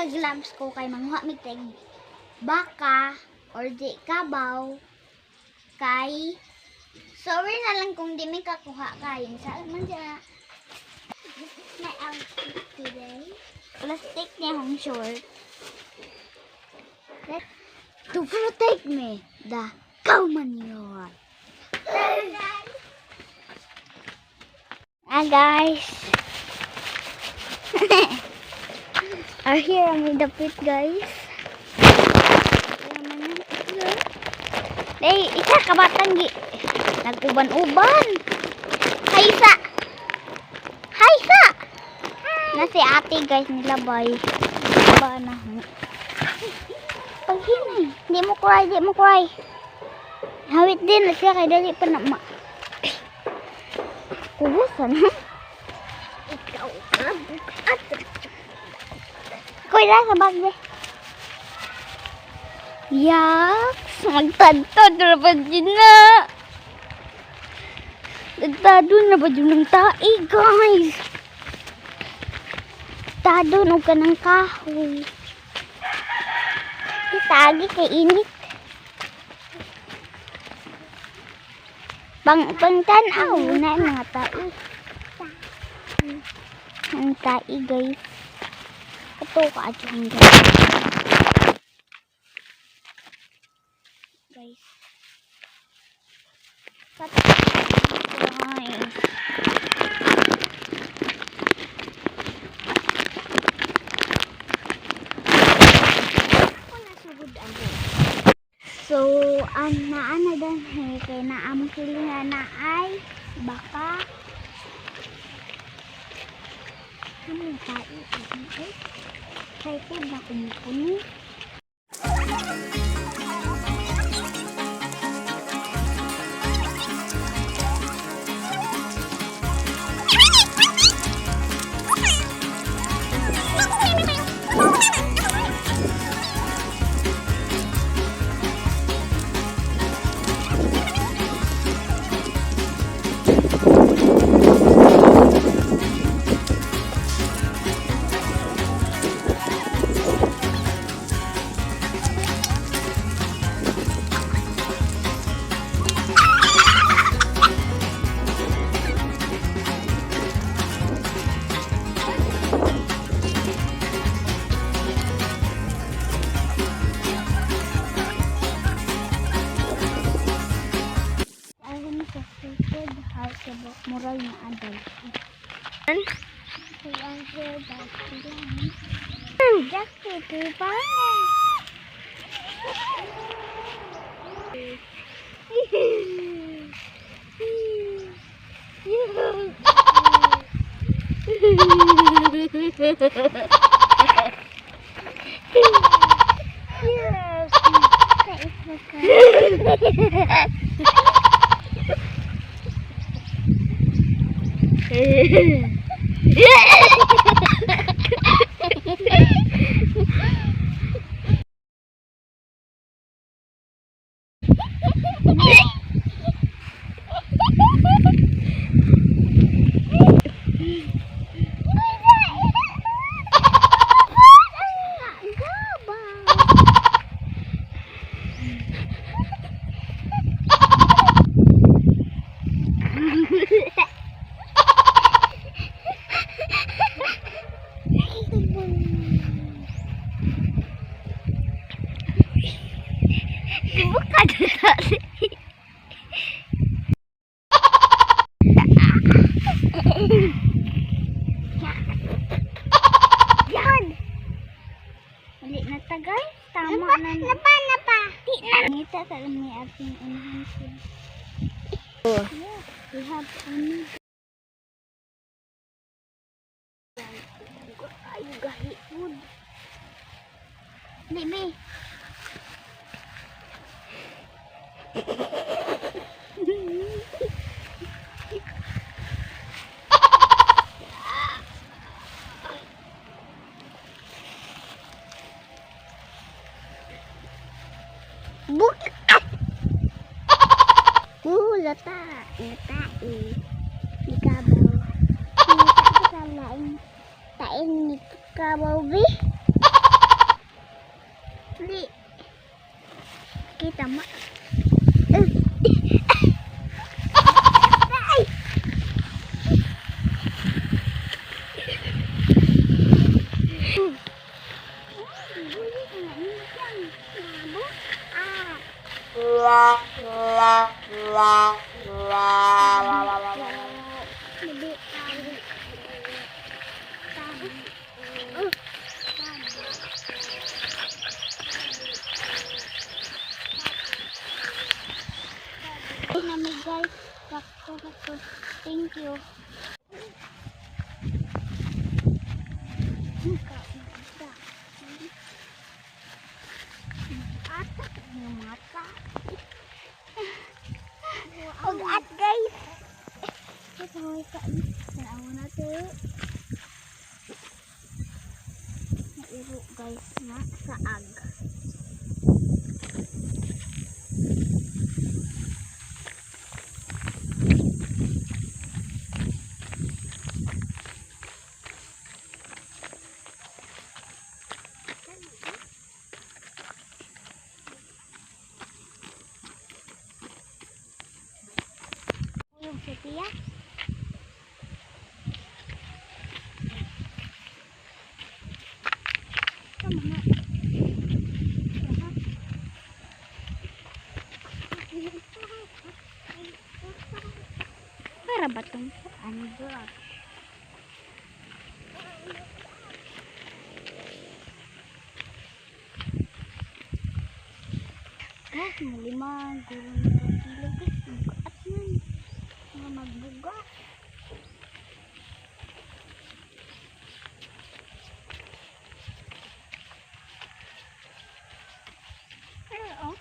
ka-gloves ko kay manguha mi tag baka or di kabaw kay sorry na lang kung di mi kakuha kayo sa man dyan. This is my outfit today. Plastic niya hong short. To protect me, the cow manure. Guys. Are here ang the pit, guys. Hey, isa kabatan gi. Nagkuban-uban. Haysa. Haysa. Na si ate, guys, nilabay. Ba na. Paghinay. Di mo cry. Hawit din na siya kay dali pa na ma. Kubusan, ha? Ikaw ka bukat. Kuy na sa bagbe. Yaks, magtantod na ba dyan na? Nagtado na ba dyan ng tae, guys? Tado na ka ng kahoy. Itagi kay init. Pangtanaw na mga tae. Ang tae, guys. Ito ka dyan, guys. Guys. So, naana dan kay naamong silingan na ay baka ano tayo kay food na kumupuni. Moral na adult. Jacket, diba? Guys, tama na. Napa. Kita sa may ating enhancement. Oh. Yeah, we have ayo gahi food. Bibi. Bukat. Lata ikabaw. Kita sa lain tain ni kabaw bi. Nami guys, sakto. Thank you. Atak ng mata. At guys. Ito tanawa na to. Nairo guys na saag. Yung sofia. Para ba itong ano vlog? Guys, malimang guro nito kilo guys. At man, mga magbuga. Pero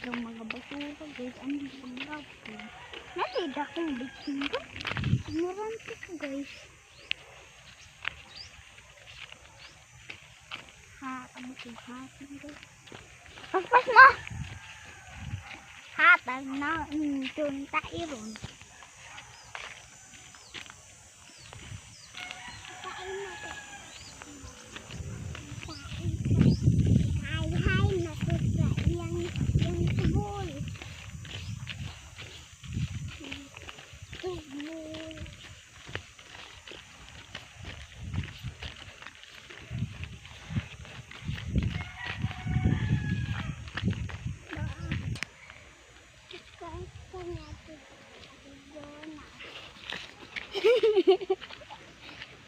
yung mga basura guys, ano yung bago natida kong bikin ko ignorante ko guys ano ko hatin guys pagpas mo hatag na dun tairon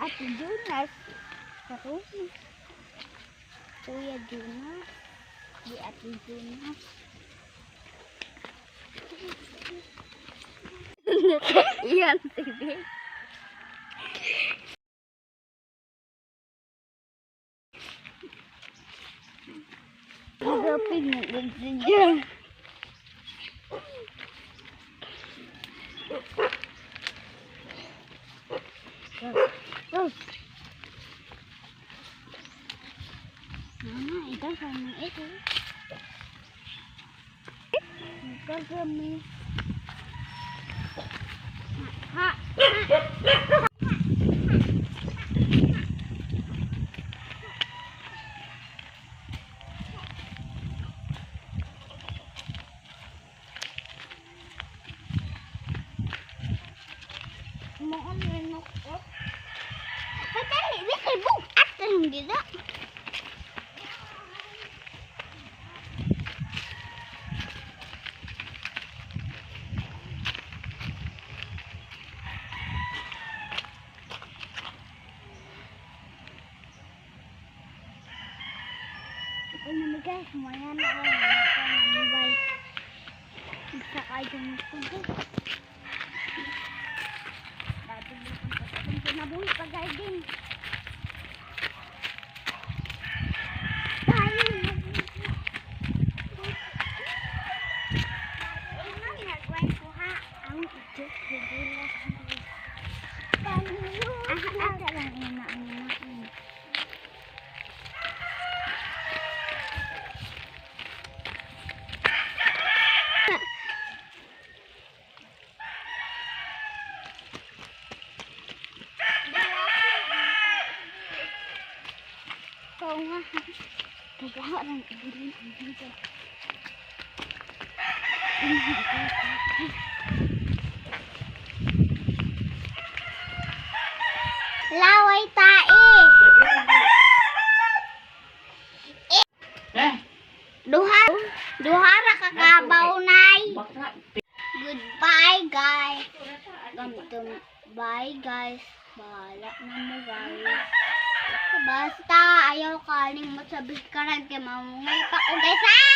Ate Jonas, terus Kuya Jonas, di Ate Jonas. Iyan sige. Gapin mo ganyan. Mama, ito sama itu. Kagami. Ha. Mohon renok. Padahal ini sibuk atas gitu. Ini guys, semuanya nak baik. Bisa aja nih. Nabuli pa guys din. Kau nga, kagawa ng ibulin ang dito. Laway tae. Duha ra ka kabaw nay. Goodbye guys. Bye guys. Bahala na mo guys. Basta ayaw kaling mo sabi ka rin kay mamungay pa ko guys ha.